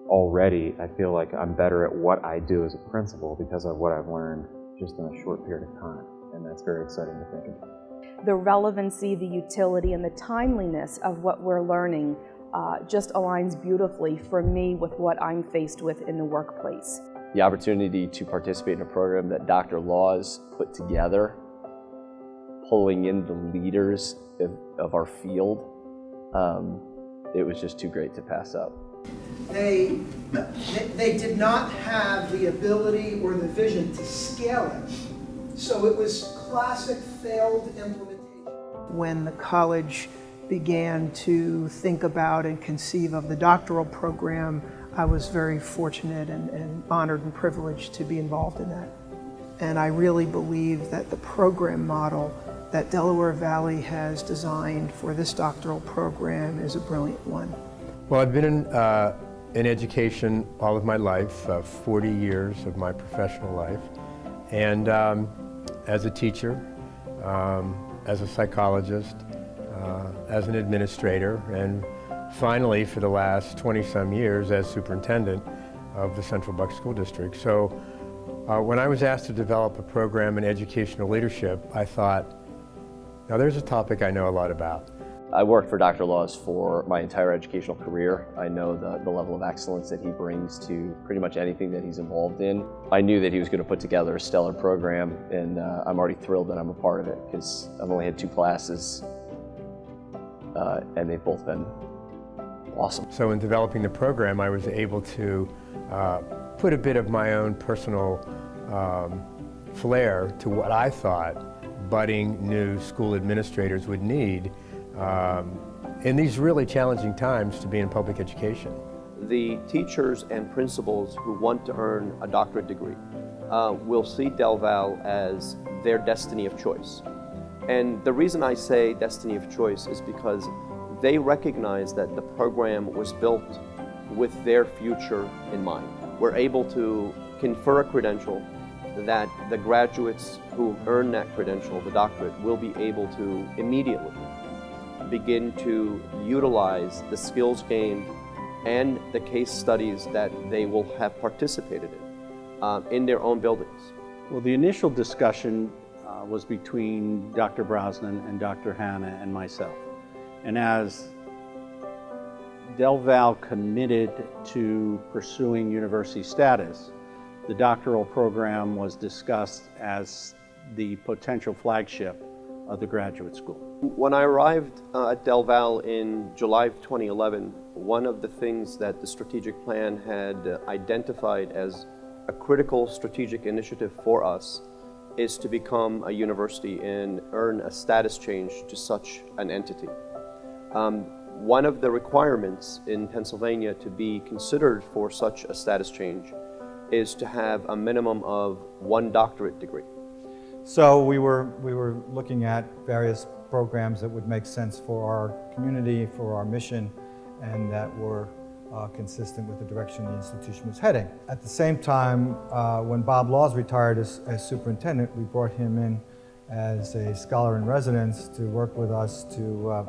already I feel like I'm better at what I do as a principal because of what I've learned just in a short period of time, and that's very exciting to think about. The relevancy, the utility, and the timeliness of what we're learning just aligns beautifully for me with what I'm faced with in the workplace. The opportunity to participate in a program that Dr. Laws put together, pulling in the leaders of our field, it was just too great to pass up. They did not have the ability or the vision to scale it. So it was classic failed implementation. When the college began to think about and conceive of the doctoral program, I was very fortunate and honored and privileged to be involved in that. And I really believe that the program model that Delaware Valley has designed for this doctoral program is a brilliant one. Well, I've been in education all of my life, 40 years of my professional life, and as a teacher, as a psychologist, as an administrator, and finally for the last 20-some years as superintendent of the Central Bucks School District. So when I was asked to develop a program in educational leadership, I thought, now there's a topic I know a lot about. I worked for Dr. Laws for my entire educational career. I know the level of excellence that he brings to pretty much anything that he's involved in. I knew that he was going to put together a stellar program, and I'm already thrilled that I'm a part of it because I've only had 2 classes, and they've both been awesome. So in developing the program, I was able to put a bit of my own personal flair to what I thought budding new school administrators would need in these really challenging times to be in public education. The teachers and principals who want to earn a doctorate degree will see Del Val as their destiny of choice. And the reason I say destiny of choice is because they recognize that the program was built with their future in mind. We're able to confer a credential that the graduates who earn that credential, the doctorate, will be able to immediately begin to utilize the skills gained and the case studies that they will have participated in their own buildings. Well, the initial discussion was between Dr. Brosnan and Dr. Hanna and myself. And as Del Val committed to pursuing university status, the doctoral program was discussed as the potential flagship of the graduate school. When I arrived at Del Val in July of 2011, one of the things that the strategic plan had identified as a critical strategic initiative for us is to become a university and earn a status change to such an entity. One of the requirements in Pennsylvania to be considered for such a status change is to have a minimum of 1 doctorate degree. So we were looking at various programs that would make sense for our community, for our mission, and that were consistent with the direction the institution was heading. At the same time, when Bob Laws retired as superintendent, we brought him in as a scholar in residence to work with us to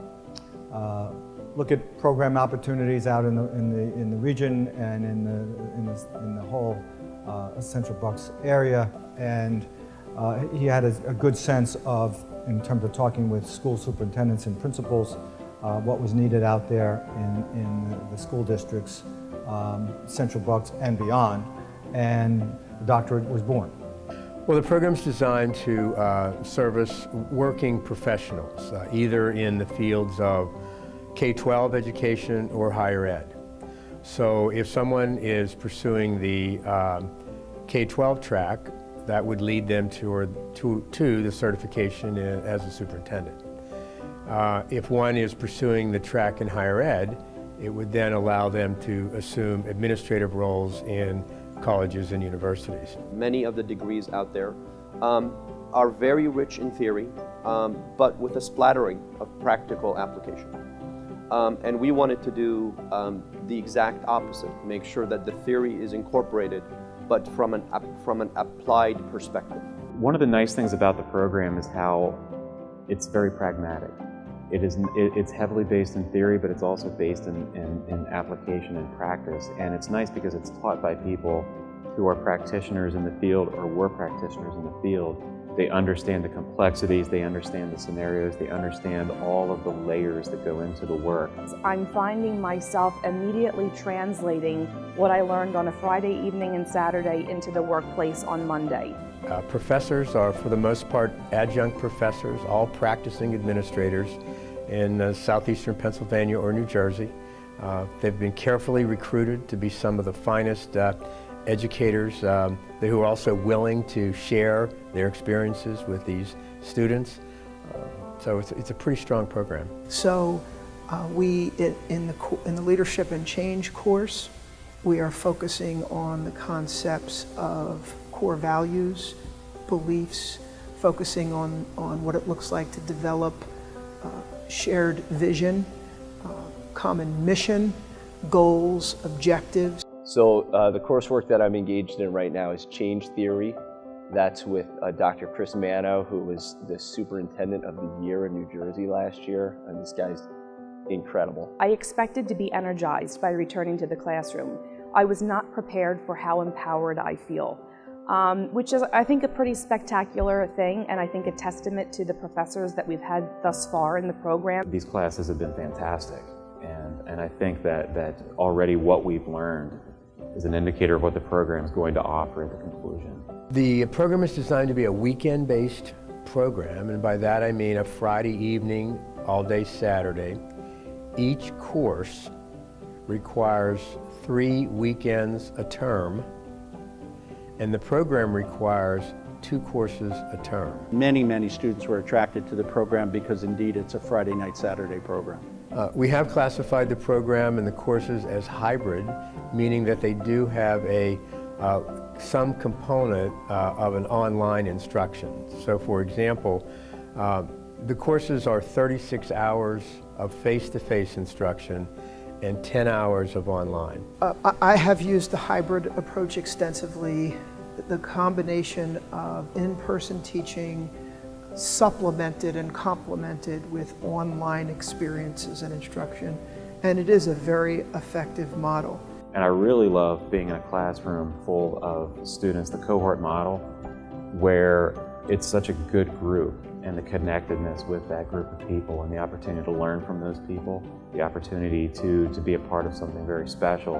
look at program opportunities out in the region and in the whole Central Bucks area, and he had a good sense of, in terms of talking with school superintendents and principals, what was needed out there in the school districts, Central Bucks and beyond, and the doctorate was born. Well, the program's designed to service working professionals, either in the fields of K-12 education or higher ed. So if someone is pursuing the K-12 track, that would lead them to the certification as a superintendent. If one is pursuing the track in higher ed, it would then allow them to assume administrative roles in colleges and universities. Many of the degrees out there are very rich in theory, but with a splattering of practical application. And we wanted to do the exact opposite, make sure that the theory is incorporated, but from an applied perspective. One of the nice things about the program is how it's very pragmatic. It's heavily based in theory, but it's also based in application and practice. And it's nice because it's taught by people who are practitioners in the field or were practitioners in the field. They understand the complexities, they understand the scenarios, they understand all of the layers that go into the work. I'm finding myself immediately translating what I learned on a Friday evening and Saturday into the workplace on Monday. Professors are, for the most part, adjunct professors, all practicing administrators in southeastern Pennsylvania or New Jersey. They've been carefully recruited to be some of the finest educators who are also willing to share their experiences with these students. So it's a pretty strong program. So in the Leadership and Change course, we are focusing on the concepts of core values, beliefs, focusing on what it looks like to develop shared vision, common mission, goals, objectives. So the coursework that I'm engaged in right now is Change Theory. That's with Dr. Chris Mano, who was the Superintendent of the Year in New Jersey last year, and this guy's incredible. I expected to be energized by returning to the classroom. I was not prepared for how empowered I feel, which is, I think, a pretty spectacular thing, and I think a testament to the professors that we've had thus far in the program. These classes have been fantastic, and I think that already what we've learned is an indicator of what the program is going to offer at the conclusion. The program is designed to be a weekend-based program, and by that I mean a Friday evening, all day Saturday. Each course requires 3 weekends a term, and the program requires 2 courses a term. Many students were attracted to the program because indeed it's a Friday night, Saturday program. We have classified the program and the courses as hybrid, meaning that they do have some component of an online instruction. So for example, the courses are 36 hours of face-to-face instruction and 10 hours of online. I have used the hybrid approach extensively. The combination of in-person teaching supplemented and complemented with online experiences and instruction, and it is a very effective model. And I really love being in a classroom full of students, the cohort model, where it's such a good group, and the connectedness with that group of people and the opportunity to learn from those people, the opportunity to be a part of something very special.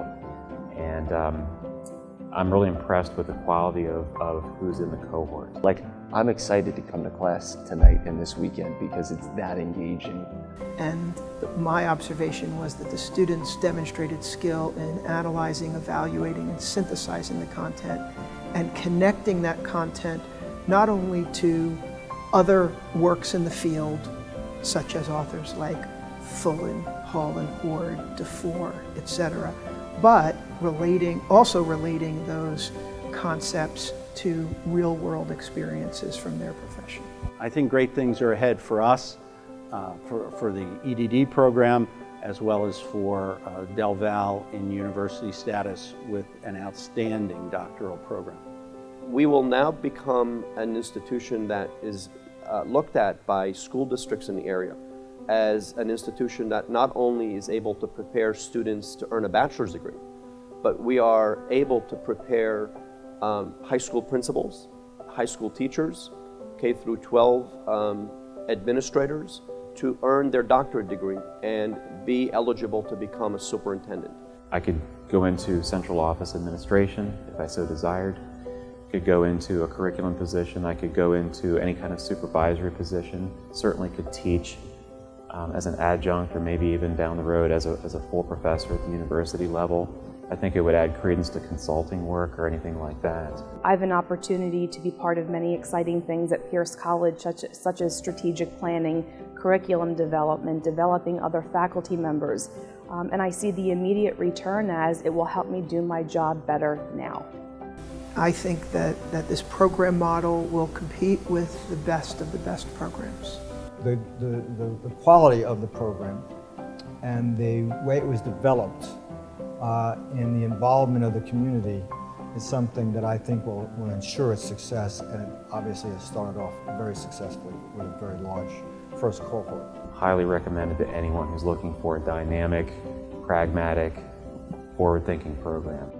And I'm really impressed with the quality of who's in the cohort. Like, I'm excited to come to class tonight and this weekend because it's that engaging. And my observation was that the students demonstrated skill in analyzing, evaluating, and synthesizing the content, and connecting that content not only to other works in the field, such as authors like Fullen, Hall and Horde, DeFore, etc., but also relating those concepts to real-world experiences from their profession. I think great things are ahead for us, for the EDD program, as well as for Del Val in university status with an outstanding doctoral program. We will now become an institution that is looked at by school districts in the area as an institution that not only is able to prepare students to earn a bachelor's degree, but we are able to prepare high school principals, high school teachers, K through 12 administrators to earn their doctorate degree and be eligible to become a superintendent. I could go into central office administration if I so desired. I could go into a curriculum position. I could go into any kind of supervisory position. Certainly could teach as an adjunct, or maybe even down the road as a full professor at the university level. I think it would add credence to consulting work or anything like that. I have an opportunity to be part of many exciting things at Pierce College, such as strategic planning, curriculum development, developing other faculty members, and I see the immediate return as it will help me do my job better now. I think that this program model will compete with the best of the best programs. The quality of the program and the way it was developed in the involvement of the community is something that I think will ensure its success, and it obviously has started off very successfully with a very large first cohort. Highly recommended to anyone who's looking for a dynamic, pragmatic, forward-thinking program.